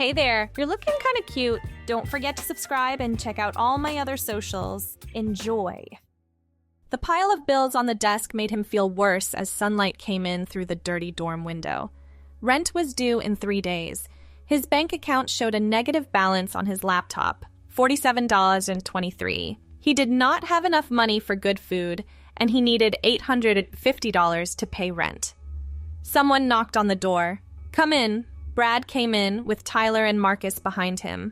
Hey there, you're looking kind of cute. Don't forget to subscribe and check out all my other socials. Enjoy. The pile of bills on the desk made him feel worse as sunlight came in through the dirty dorm window. Rent was due in 3 days. His bank account showed a negative balance on his laptop, $47.23. He did not have enough money for good food, and he needed $850 to pay rent. Someone knocked on the door. "Come in." Brad came in, with Tyler and Marcus behind him.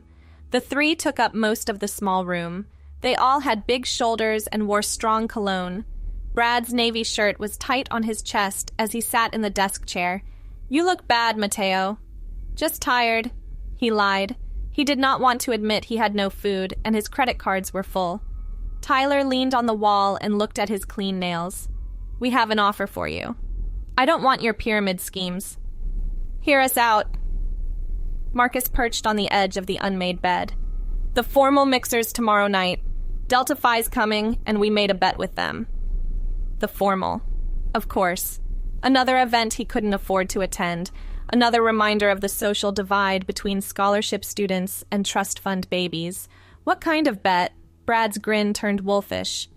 The three took up most of the small room. They all had big shoulders and wore strong cologne. Brad's navy shirt was tight on his chest as he sat in the desk chair. "You look bad, Mateo." "Just tired." He lied. He did not want to admit he had no food, and his credit cards were full. Tyler leaned on the wall and looked at his clean nails. "We have an offer for you." "I don't want your pyramid schemes." "Hear us out." Marcus perched on the edge of the unmade bed. "The formal mixers tomorrow night. Delta Phi's coming, and we made a bet with them." The formal. Of course. Another event he couldn't afford to attend. Another reminder of the social divide between scholarship students and trust fund babies. What kind of bet? Brad's grin turned wolfish.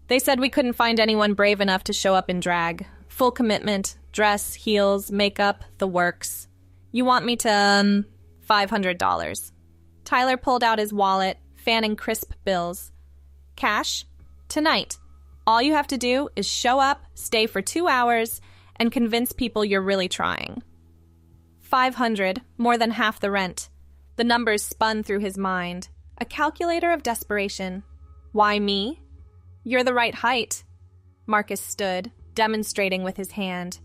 "They said we couldn't find anyone brave enough to show up in drag. Full commitment, dress, heels, makeup, the works. You want me to, $500. Tyler pulled out his wallet, fanning crisp bills. "Cash? Tonight. All you have to do is show up, stay for 2 hours, and convince people you're really trying." 500, more than half the rent. The numbers spun through his mind. A calculator of desperation. "Why me?" "You're the right height." Marcus stood, demonstrating with his hand.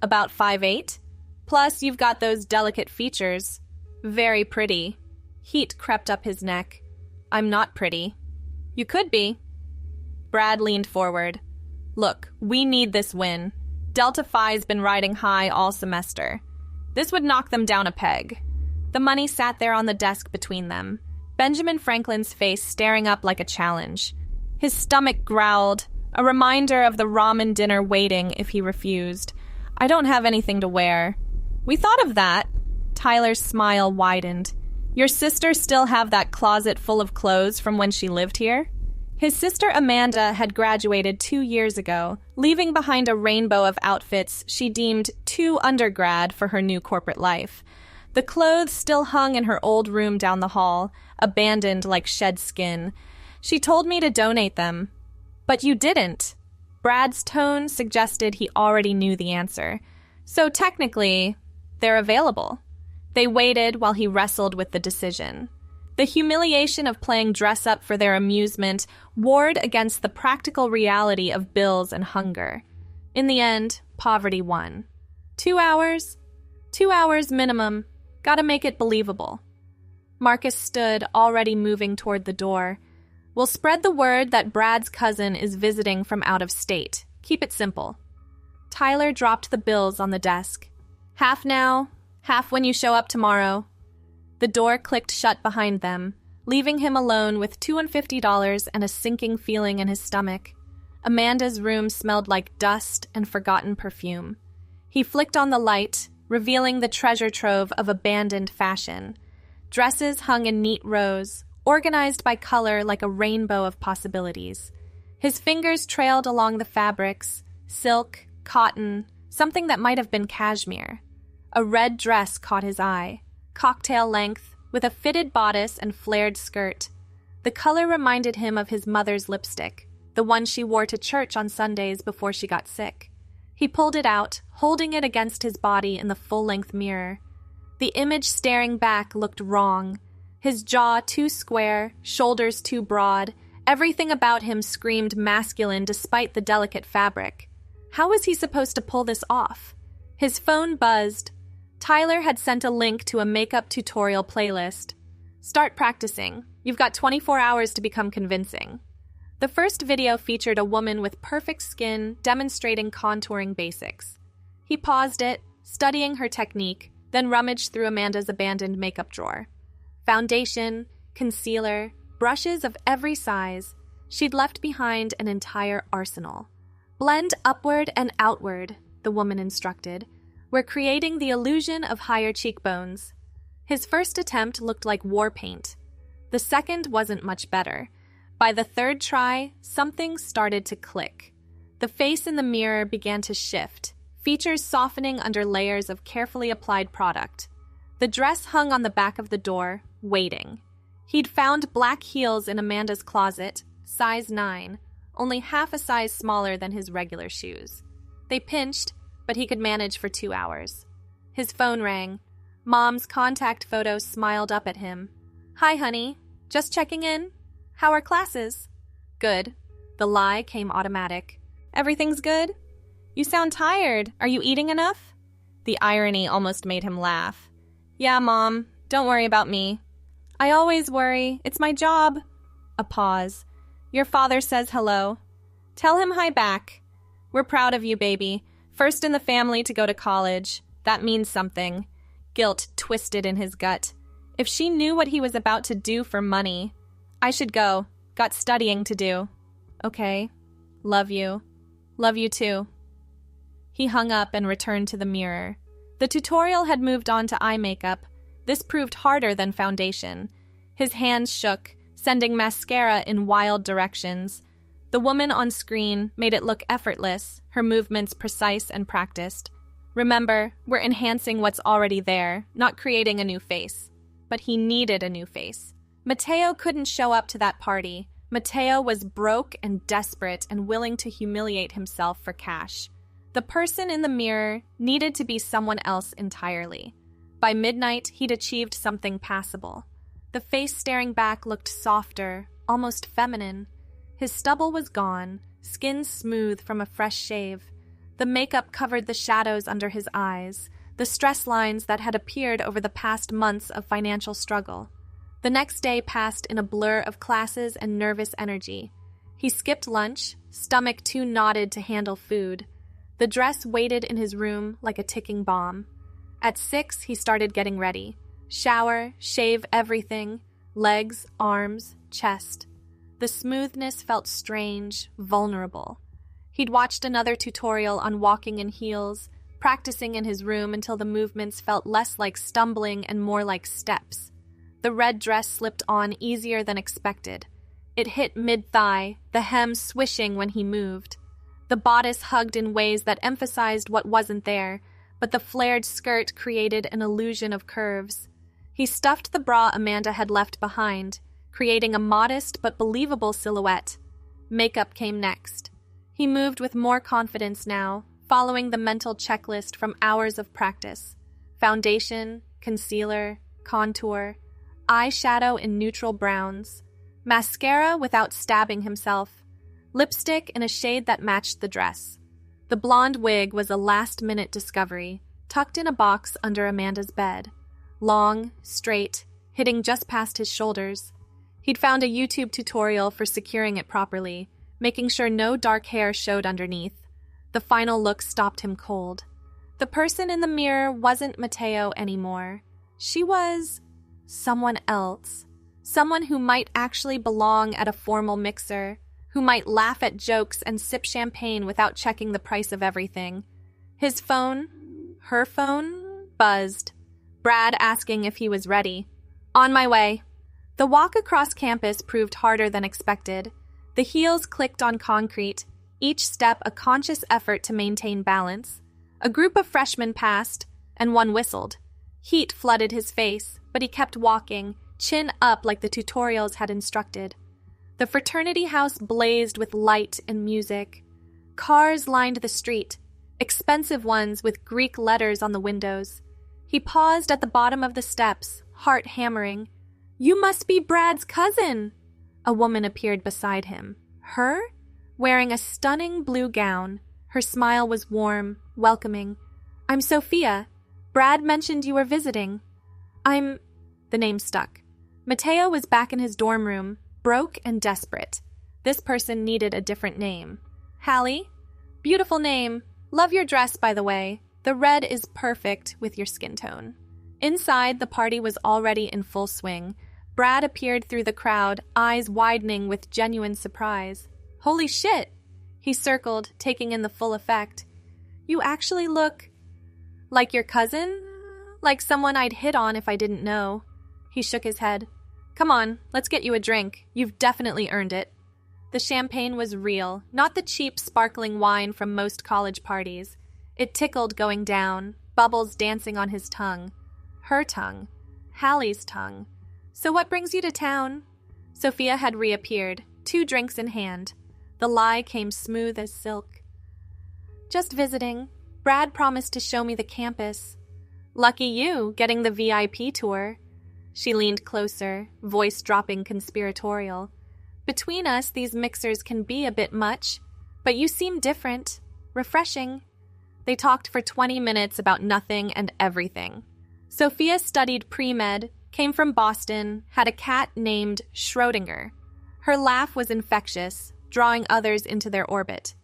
"About 5'8"? Plus, you've got those delicate features. Very pretty." Heat crept up his neck. "I'm not pretty." "You could be." Brad leaned forward. "Look, we need this win. Delta Phi's been riding high all semester. This would knock them down a peg." The money sat there on the desk between them, Benjamin Franklin's face staring up like a challenge. His stomach growled, a reminder of the ramen dinner waiting if he refused. "I don't have anything to wear." "We thought of that." Tyler's smile widened. "Your sister still have that closet full of clothes from when she lived here?" His sister Amanda had graduated 2 years ago, leaving behind a rainbow of outfits she deemed too undergrad for her new corporate life. The clothes still hung in her old room down the hall, abandoned like shed skin. "She told me to donate them." "But you didn't." Brad's tone suggested he already knew the answer. "So technically, they're available." They waited while he wrestled with the decision. The humiliation of playing dress-up for their amusement warred against the practical reality of bills and hunger. In the end, poverty won. 2 hours? 2 hours minimum. Gotta make it believable. Marcus stood, already moving toward the door. "We'll spread the word that Brad's cousin is visiting from out of state. Keep it simple." Tyler dropped the bills on the desk. "Half now, half when you show up tomorrow." The door clicked shut behind them, leaving him alone with $250 and a sinking feeling in his stomach. Amanda's room smelled like dust and forgotten perfume. He flicked on the light, revealing the treasure trove of abandoned fashion. Dresses hung in neat rows, organized by color like a rainbow of possibilities. His fingers trailed along the fabrics, silk, cotton, something that might have been cashmere. A red dress caught his eye, cocktail length, with a fitted bodice and flared skirt. The color reminded him of his mother's lipstick, the one she wore to church on Sundays before she got sick. He pulled it out, holding it against his body in the full-length mirror. The image staring back looked wrong. His jaw too square, shoulders too broad, everything about him screamed masculine despite the delicate fabric. How was he supposed to pull this off? His phone buzzed. Tyler had sent a link to a makeup tutorial playlist. "Start practicing. You've got 24 hours to become convincing." The first video featured a woman with perfect skin demonstrating contouring basics. He paused it, studying her technique, then rummaged through Amanda's abandoned makeup drawer. Foundation, concealer, brushes of every size. She'd left behind an entire arsenal. "Blend upward and outward," the woman instructed. "We're creating the illusion of higher cheekbones." His first attempt looked like war paint. The second wasn't much better. By the third try, something started to click. The face in the mirror began to shift, features softening under layers of carefully applied product. The dress hung on the back of the door, waiting. He'd found black heels in Amanda's closet, size 9, only half a size smaller than his regular shoes. They pinched, but he could manage for 2 hours. His phone rang. Mom's contact photo smiled up at him. "Hi, honey. Just checking in. How are classes?" "Good." The lie came automatic. "Everything's good? You sound tired. Are you eating enough?" The irony almost made him laugh. "Yeah, Mom. Don't worry about me." "I always worry. It's my job." A pause. "Your father says hello. Tell him hi back. We're proud of you, baby. First in the family to go to college. That means something." Guilt twisted in his gut. If she knew what he was about to do for money. "I should go. Got studying to do." "Okay. Love you. Love you too." He hung up and returned to the mirror. The tutorial had moved on to eye makeup. This proved harder than foundation. His hands shook, sending mascara in wild directions. The woman on screen made it look effortless, her movements precise and practiced. Remember, we're enhancing what's already there, not creating a new face. But he needed a new face. Mateo couldn't show up to that party. Mateo was broke and desperate and willing to humiliate himself for cash. The person in the mirror needed to be someone else entirely. By midnight, he'd achieved something passable. The face staring back looked softer, almost feminine. His stubble was gone, skin smooth from a fresh shave. The makeup covered the shadows under his eyes, the stress lines that had appeared over the past months of financial struggle. The next day passed in a blur of classes and nervous energy. He skipped lunch, stomach too knotted to handle food. The dress waited in his room like a ticking bomb. At 6, he started getting ready. Shower, shave everything, legs, arms, chest. The smoothness felt strange, vulnerable. He'd watched another tutorial on walking in heels, practicing in his room until the movements felt less like stumbling and more like steps. The red dress slipped on easier than expected. It hit mid-thigh, the hem swishing when he moved. The bodice hugged in ways that emphasized what wasn't there, but the flared skirt created an illusion of curves. He stuffed the bra Amanda had left behind, creating a modest but believable silhouette. Makeup came next. He moved with more confidence now, following the mental checklist from hours of practice. Foundation, concealer, contour, eyeshadow in neutral browns, mascara without stabbing himself, lipstick in a shade that matched the dress. The blonde wig was a last-minute discovery, tucked in a box under Amanda's bed. Long, straight, hitting just past his shoulders. He'd found a YouTube tutorial for securing it properly, making sure no dark hair showed underneath. The final look stopped him cold. The person in the mirror wasn't Mateo anymore. She was someone else. Someone who might actually belong at a formal mixer, who might laugh at jokes and sip champagne without checking the price of everything. His phone, her phone, buzzed. Brad asking if he was ready. "On my way." The walk across campus proved harder than expected. The heels clicked on concrete, each step a conscious effort to maintain balance. A group of freshmen passed, and one whistled. Heat flooded his face, but he kept walking, chin up like the tutorials had instructed. The fraternity house blazed with light and music. Cars lined the street, expensive ones with Greek letters on the windows. He paused at the bottom of the steps, heart hammering. "You must be Brad's cousin!" A woman appeared beside him. Her? Wearing a stunning blue gown. Her smile was warm, welcoming. "I'm Sophia. Brad mentioned you were visiting." The name stuck. Mateo was back in his dorm room, broke and desperate. This person needed a different name. "Hallie? Beautiful name. Love your dress, by the way. The red is perfect with your skin tone." Inside, the party was already in full swing. Brad appeared through the crowd, eyes widening with genuine surprise. "Holy shit!" He circled, taking in the full effect. "You actually look like your cousin? like someone I'd hit on if I didn't know. He shook his head. Come on, let's get you a drink. You've definitely earned it. The champagne was real, not the cheap, sparkling wine from most college parties. It tickled going down, bubbles dancing on his tongue. Her tongue. Hallie's tongue. So what brings you to town? Sophia had reappeared, 2 drinks in hand. The lie came smooth as silk. Just visiting. Brad promised to show me the campus. Lucky you, getting the VIP tour. She leaned closer, voice dropping conspiratorial. Between us, these mixers can be a bit much, but you seem different. Refreshing. They talked for 20 minutes about nothing and everything. Sophia studied pre-med, came from Boston, had a cat named Schrodinger. Her laugh was infectious, drawing others into their orbit.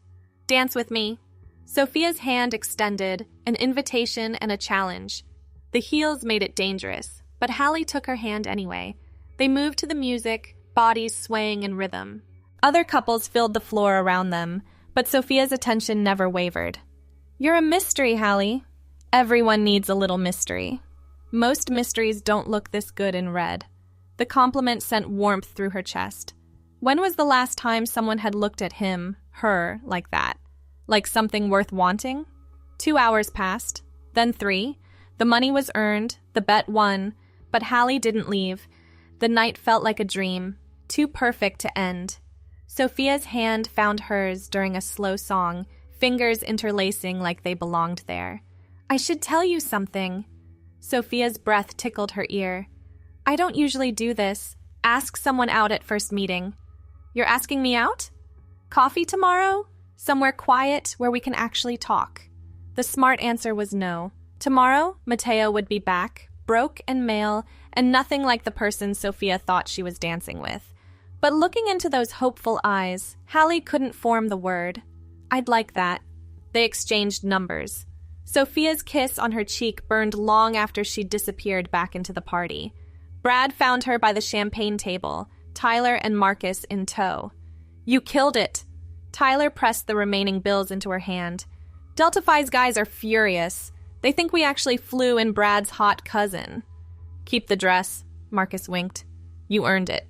Dance with me. Sophia's hand extended, an invitation and a challenge. The heels made it dangerous, but Hallie took her hand anyway. They moved to the music, bodies swaying in rhythm. Other couples filled the floor around them, but Sophia's attention never wavered. You're a mystery, Hallie. Everyone needs a little mystery. Most mysteries don't look this good in red. The compliment sent warmth through her chest. When was the last time someone had looked at him, her, like that? Like something worth wanting? 2 hours passed, then 3. The money was earned, the bet won, but Hallie didn't leave. The night felt like a dream, too perfect to end. Sophia's hand found hers during a slow song, fingers interlacing like they belonged there. I should tell you something. Sophia's breath tickled her ear. I don't usually do this. Ask someone out at first meeting. You're asking me out? Coffee tomorrow? Somewhere quiet where we can actually talk. The smart answer was no. Tomorrow, Mateo would be back, broke and male, and nothing like the person Sophia thought she was dancing with. But looking into those hopeful eyes, Hallie couldn't form the word. I'd like that. They exchanged numbers. Sophia's kiss on her cheek burned long after she disappeared back into the party. Brad found her by the champagne table, Tyler and Marcus in tow. You killed it. Tyler pressed the remaining bills into her hand. Delta Phi's guys are furious. They think we actually flew in Brad's hot cousin. Keep the dress, Marcus winked. You earned it.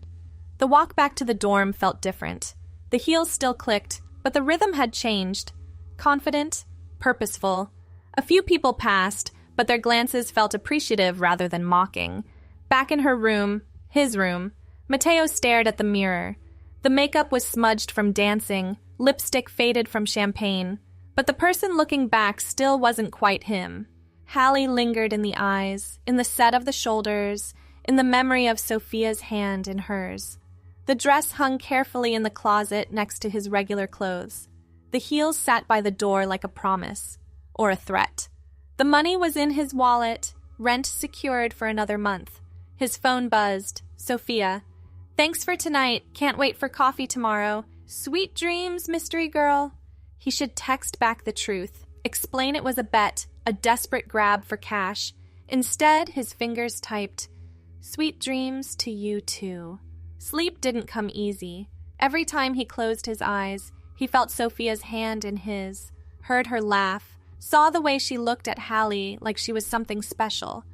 The walk back to the dorm felt different. The heels still clicked, but the rhythm had changed. Confident, purposeful. A few people passed, but their glances felt appreciative rather than mocking. Back in her room, his room, Mateo stared at the mirror. The makeup was smudged from dancing, lipstick faded from champagne, but the person looking back still wasn't quite him. Hallie lingered in the eyes, in the set of the shoulders, in the memory of Sophia's hand in hers. The dress hung carefully in the closet next to his regular clothes. The heels sat by the door like a promise, or a threat. The money was in his wallet, rent secured for another month. His phone buzzed. Sophia. Thanks for tonight. Can't wait for coffee tomorrow. Sweet dreams, mystery girl. He should text back the truth. Explain it was a bet, a desperate grab for cash. Instead, his fingers typed, Sweet dreams to you too. Sleep didn't come easy. Every time he closed his eyes, he felt Sophia's hand in his, heard her laugh, saw the way she looked at Hallie like she was something special.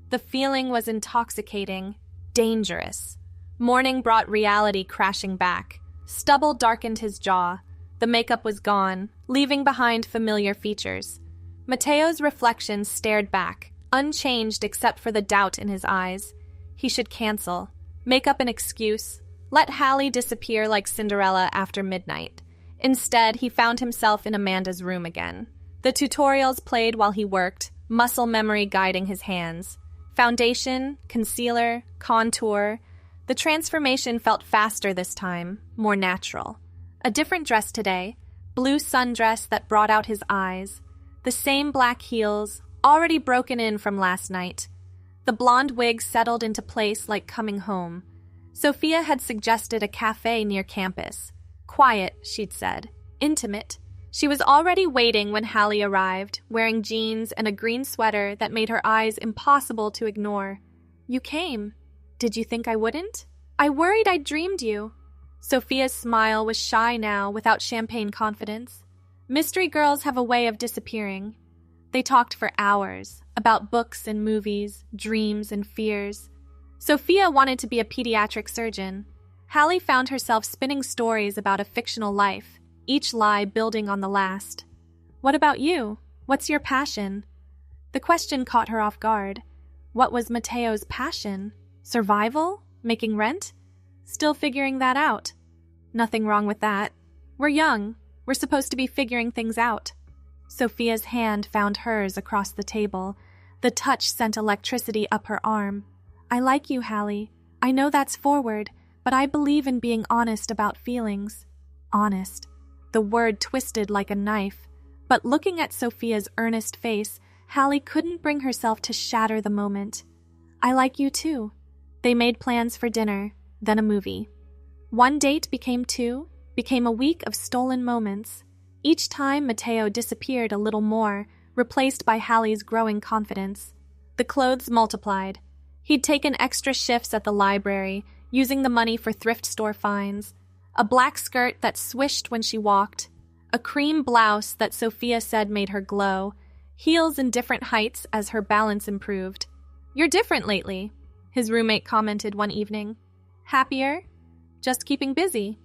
The feeling was intoxicating, dangerous. Morning brought reality crashing back. Stubble darkened his jaw. The makeup was gone, leaving behind familiar features. Mateo's reflection stared back, unchanged except for the doubt in his eyes. He should cancel, make up an excuse, let Hallie disappear like Cinderella after midnight. Instead, he found himself in Amanda's room again. The tutorials played while he worked, muscle memory guiding his hands. Foundation, concealer, contour. The transformation felt faster this time, more natural. A different dress today, blue sundress that brought out his eyes. The same black heels, already broken in from last night. The blonde wig settled into place like coming home. Sophia had suggested a cafe near campus. Quiet, she'd said. Intimate. She was already waiting when Hallie arrived, wearing jeans and a green sweater that made her eyes impossible to ignore. You came. Did you think I wouldn't? I worried I'd dreamed you. Sophia's smile was shy now, without champagne confidence. Mystery girls have a way of disappearing. They talked for hours, about books and movies, dreams and fears. Sophia wanted to be a pediatric surgeon. Hallie found herself spinning stories about a fictional life, each lie building on the last. What about you? What's your passion? The question caught her off guard. What was Mateo's passion? Survival? Making rent? Still figuring that out. Nothing wrong with that. We're young. We're supposed to be figuring things out. Sophia's hand found hers across the table. The touch sent electricity up her arm. I like you, Hallie. I know that's forward, but I believe in being honest about feelings. Honest. The word twisted like a knife. But looking at Sophia's earnest face, Hallie couldn't bring herself to shatter the moment. I like you too. They made plans for dinner, then a movie. One date became two, became a week of stolen moments. Each time Mateo disappeared a little more, replaced by Hallie's growing confidence. The clothes multiplied. He'd taken extra shifts at the library, using the money for thrift store finds. A black skirt that swished when she walked. A cream blouse that Sophia said made her glow. Heels in different heights as her balance improved. You're different lately, his roommate commented one evening. Happier? Just keeping busy.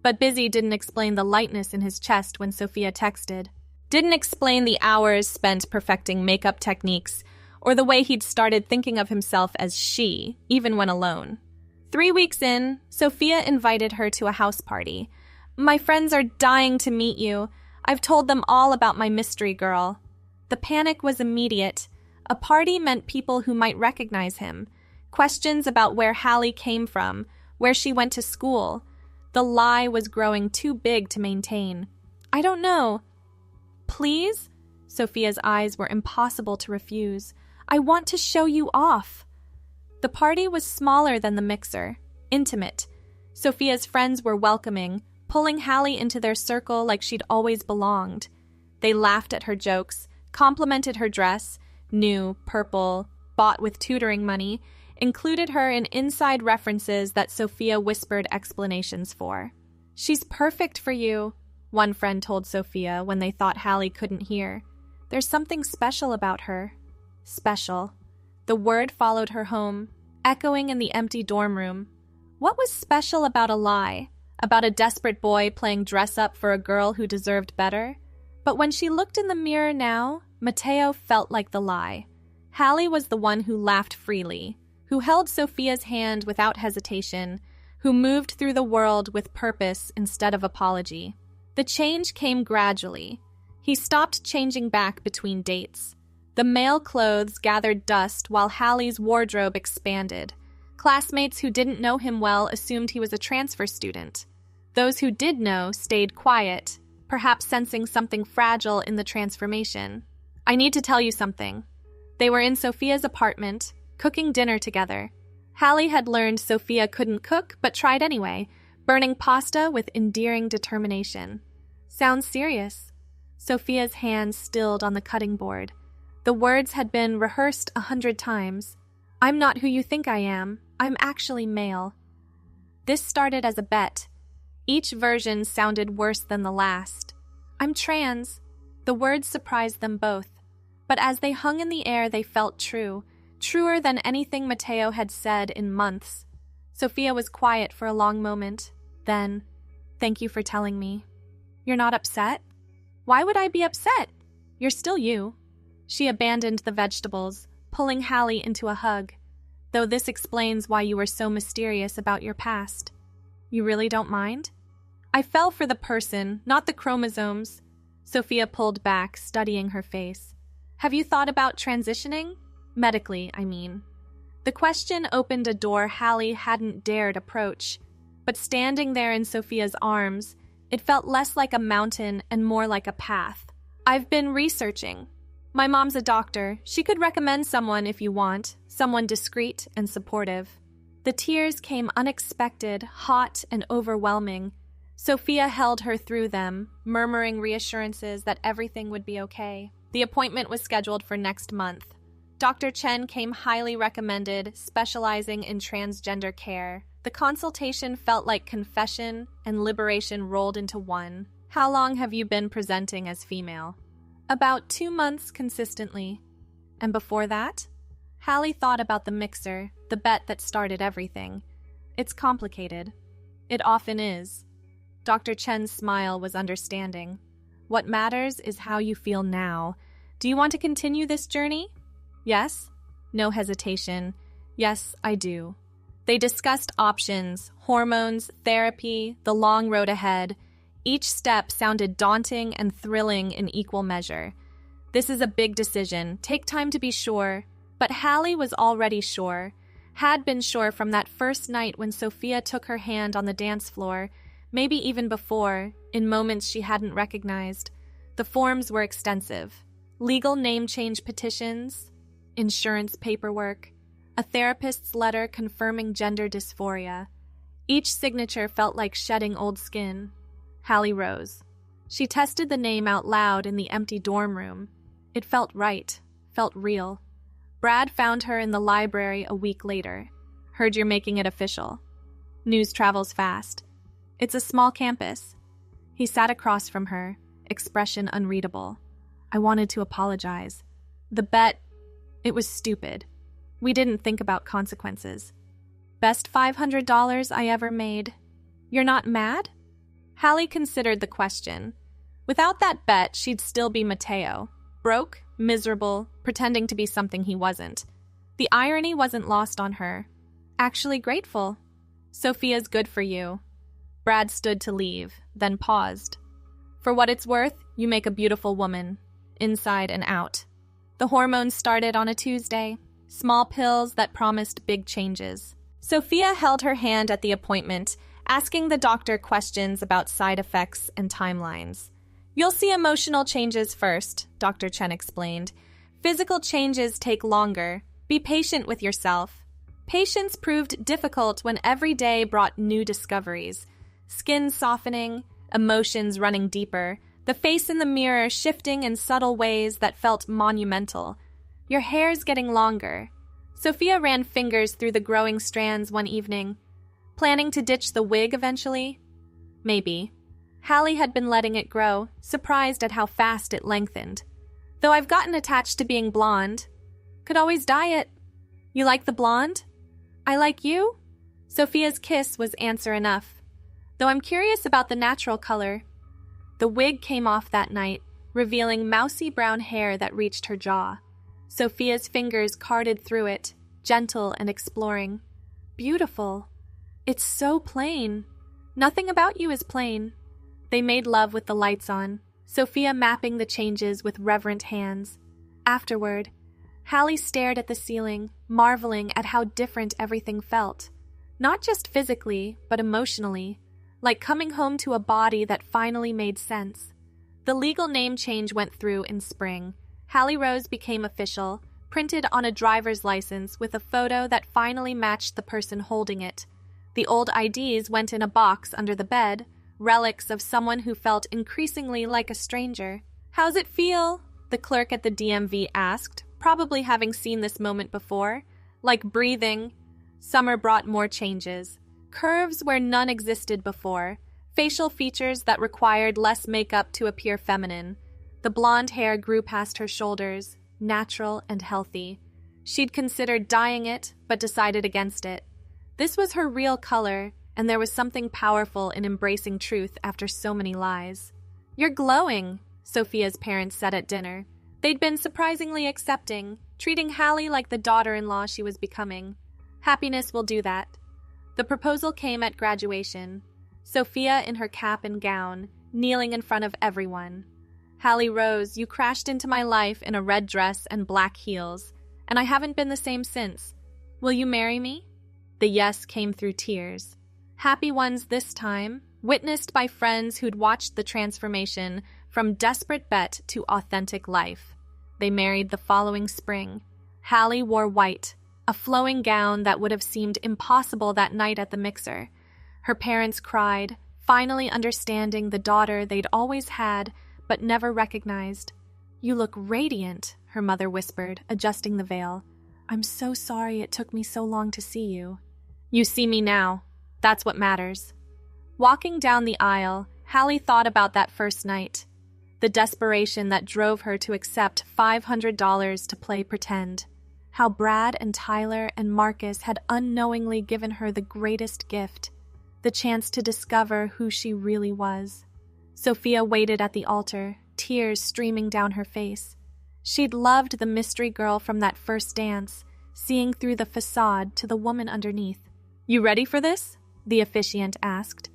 But busy didn't explain the lightness in his chest when Sophia texted. Didn't explain the hours spent perfecting makeup techniques, or the way he'd started thinking of himself as she, even when alone. 3 weeks in, Sophia invited her to a house party. My friends are dying to meet you. I've told them all about my mystery girl. The panic was immediate. A party meant people who might recognize him. Questions about where Hallie came from, where she went to school. The lie was growing too big to maintain. I don't know. Please? Sophia's eyes were impossible to refuse. I want to show you off. The party was smaller than the mixer, intimate. Sophia's friends were welcoming, pulling Hallie into their circle like she'd always belonged. They laughed at her jokes, complimented her dress, new, purple, bought with tutoring money, included her in inside references that Sophia whispered explanations for. She's perfect for you, one friend told Sophia when they thought Hallie couldn't hear. There's something special about her. Special. The word followed her home, echoing in the empty dorm room. What was special about a lie? About a desperate boy playing dress-up for a girl who deserved better? But when she looked in the mirror now, Mateo felt like the lie. Hallie was the one who laughed freely, who held Sophia's hand without hesitation, who moved through the world with purpose instead of apology. The change came gradually. He stopped changing back between dates. The male clothes gathered dust while Hallie's wardrobe expanded. Classmates who didn't know him well assumed he was a transfer student. Those who did know stayed quiet, perhaps sensing something fragile in the transformation. I need to tell you something. They were in Sophia's apartment, cooking dinner together. Hallie had learned Sophia couldn't cook, but tried anyway, burning pasta with endearing determination. Sounds serious. Sophia's hands stilled on the cutting board. The words had been rehearsed 100 times. I'm not who you think I am. I'm actually male. This started as a bet. Each version sounded worse than the last. I'm trans. The words surprised them both. But as they hung in the air, they felt true. Truer than anything Mateo had said in months. Sophia was quiet for a long moment. Then, thank you for telling me. You're not upset? Why would I be upset? You're still you. She abandoned the vegetables, pulling Hallie into a hug. Though this explains why you were so mysterious about your past. You really don't mind? I fell for the person, not the chromosomes. Sophia pulled back, studying her face. Have you thought about transitioning? Medically, I mean. The question opened a door Hallie hadn't dared approach. But standing there in Sophia's arms, it felt less like a mountain and more like a path. I've been researching. My mom's a doctor. She could recommend someone if you want, someone discreet and supportive. The tears came unexpected, hot, and overwhelming. Sophia held her through them, murmuring reassurances that everything would be okay. The appointment was scheduled for next month. Dr. Chen came highly recommended, specializing in transgender care. The consultation felt like confession and liberation rolled into one. How long have you been presenting as female? About 2 months consistently. And before that? Hallie thought about the mixer, the bet that started everything. It's complicated. It often is. Dr. Chen's smile was understanding. What matters is how you feel now. Do you want to continue this journey? Yes? No hesitation. Yes, I do. They discussed options, hormones, therapy, the long road ahead. Each step sounded daunting and thrilling in equal measure. This is a big decision. Take time to be sure. But Hallie was already sure. Had been sure from that first night when Sophia took her hand on the dance floor, maybe even before, in moments she hadn't recognized. The forms were extensive. Legal name change petitions, insurance paperwork, a therapist's letter confirming gender dysphoria. Each signature felt like shedding old skin. Hallie rose. She tested the name out loud in the empty dorm room. It felt right, felt real. Brad found her in the library a week later. Heard you're making it official. News travels fast. It's a small campus. He sat across from her, expression unreadable. I wanted to apologize. The bet, it was stupid. We didn't think about consequences. Best $500 I ever made. You're not mad? Hallie considered the question. Without that bet, she'd still be Mateo. Broke, miserable, pretending to be something he wasn't. The irony wasn't lost on her. Actually grateful. Sophia's good for you. Brad stood to leave, then paused. For what it's worth, you make a beautiful woman, inside and out. The hormones started on a Tuesday, small pills that promised big changes. Sophia held her hand at the appointment, asking the doctor questions about side effects and timelines. You'll see emotional changes first, Dr. Chen explained. Physical changes take longer. Be patient with yourself. Patience proved difficult when every day brought new discoveries. Skin softening, emotions running deeper, the face in the mirror shifting in subtle ways that felt monumental. Your hair's getting longer. Sophia ran fingers through the growing strands one evening. Planning to ditch the wig eventually? Maybe. Hallie had been letting it grow, surprised at how fast it lengthened. Though I've gotten attached to being blonde. Could always dye it. You like the blonde? I like you? Sophia's kiss was answer enough. Though I'm curious about the natural color. The wig came off that night, revealing mousy brown hair that reached her jaw. Sophia's fingers carded through it, gentle and exploring. Beautiful. It's so plain. Nothing about you is plain. They made love with the lights on, Sophia mapping the changes with reverent hands. Afterward, Hallie stared at the ceiling, marveling at how different everything felt. Not just physically, but emotionally, like coming home to a body that finally made sense. The legal name change went through in spring. Hallie Rose became official, printed on a driver's license with a photo that finally matched the person holding it. The old IDs went in a box under the bed, relics of someone who felt increasingly like a stranger. How's it feel? The clerk at the DMV asked, probably having seen this moment before. Like breathing. Summer brought more changes. Curves where none existed before. Facial features that required less makeup to appear feminine. The blonde hair grew past her shoulders, natural and healthy. She'd considered dyeing it, but decided against it. This was her real color, and there was something powerful in embracing truth after so many lies. You're glowing, Sophia's parents said at dinner. They'd been surprisingly accepting, treating Hallie like the daughter-in-law she was becoming. Happiness will do that. The proposal came at graduation. Sophia in her cap and gown, kneeling in front of everyone. Hallie Rose, you crashed into my life in a red dress and black heels, and I haven't been the same since. Will you marry me? The yes came through tears. Happy ones this time, witnessed by friends who'd watched the transformation from desperate bet to authentic life. They married the following spring. Hallie wore white, a flowing gown that would have seemed impossible that night at the mixer. Her parents cried, finally understanding the daughter they'd always had but never recognized. You look radiant, her mother whispered, adjusting the veil. I'm so sorry it took me so long to see you. You see me now. That's what matters. Walking down the aisle, Hallie thought about that first night. the desperation that drove her to accept $500 to play pretend. How Brad and Tyler and Marcus had unknowingly given her the greatest gift, the chance to discover who she really was. Sophia waited at the altar, tears streaming down her face. She'd loved the mystery girl from that first dance, seeing through the facade to the woman underneath. "You ready for this?" the officiant asked.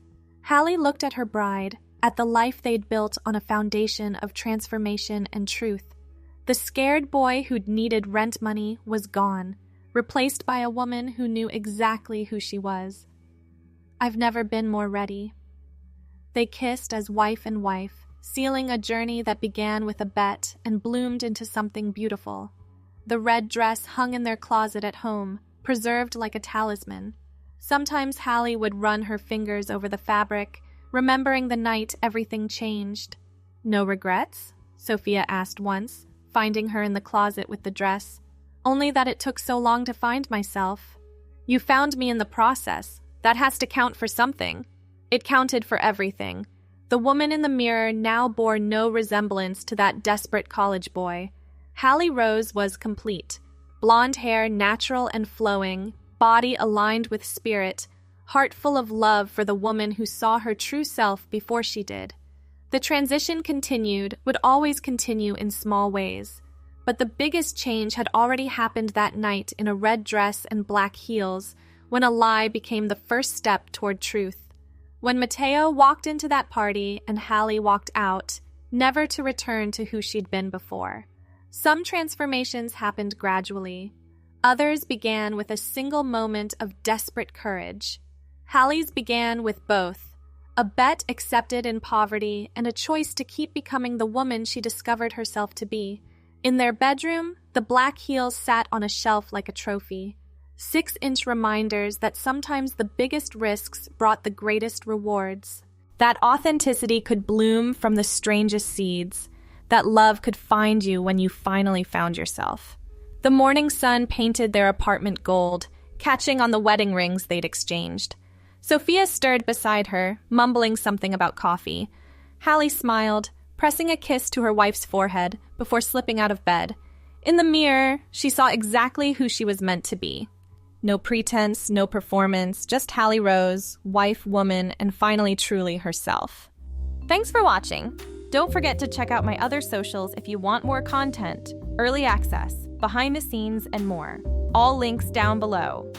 Hallie looked at her bride, at the life they'd built on a foundation of transformation and truth. The scared boy who'd needed rent money was gone, replaced by a woman who knew exactly who she was. "I've never been more ready." They kissed as wife and wife, sealing a journey that began with a bet and bloomed into something beautiful. The red dress hung in their closet at home, preserved like a talisman. Sometimes Hallie would run her fingers over the fabric, remembering the night everything changed. "No regrets?" Sophia asked once, finding her in the closet with the dress. "Only that it took so long to find myself." "You found me in the process. That has to count for something." It counted for everything. The woman in the mirror now bore no resemblance to that desperate college boy. Hallie Rose was complete. Blonde hair natural and flowing, body aligned with spirit, heart full of love for the woman who saw her true self before she did. The transition continued, would always continue in small ways. But the biggest change had already happened that night in a red dress and black heels, when a lie became the first step toward truth. When Mateo walked into that party and Hallie walked out, never to return to who she'd been before. Some transformations happened gradually. Others began with a single moment of desperate courage. Hallie's began with both. A bet accepted in poverty, and a choice to keep becoming the woman she discovered herself to be. In their bedroom, the black heels sat on a shelf like a trophy. 6-inch reminders that sometimes the biggest risks brought the greatest rewards. That authenticity could bloom from the strangest seeds. That love could find you when you finally found yourself. The morning sun painted their apartment gold, catching on the wedding rings they'd exchanged. Sophia stirred beside her, mumbling something about coffee. Hallie smiled, pressing a kiss to her wife's forehead before slipping out of bed. In the mirror, she saw exactly who she was meant to be. No pretense, no performance, just Hallie Rose, wife, woman, and finally truly herself. Thanks for watching. Don't forget to check out my other socials if you want more content, early access, behind the scenes, and more. All links down below.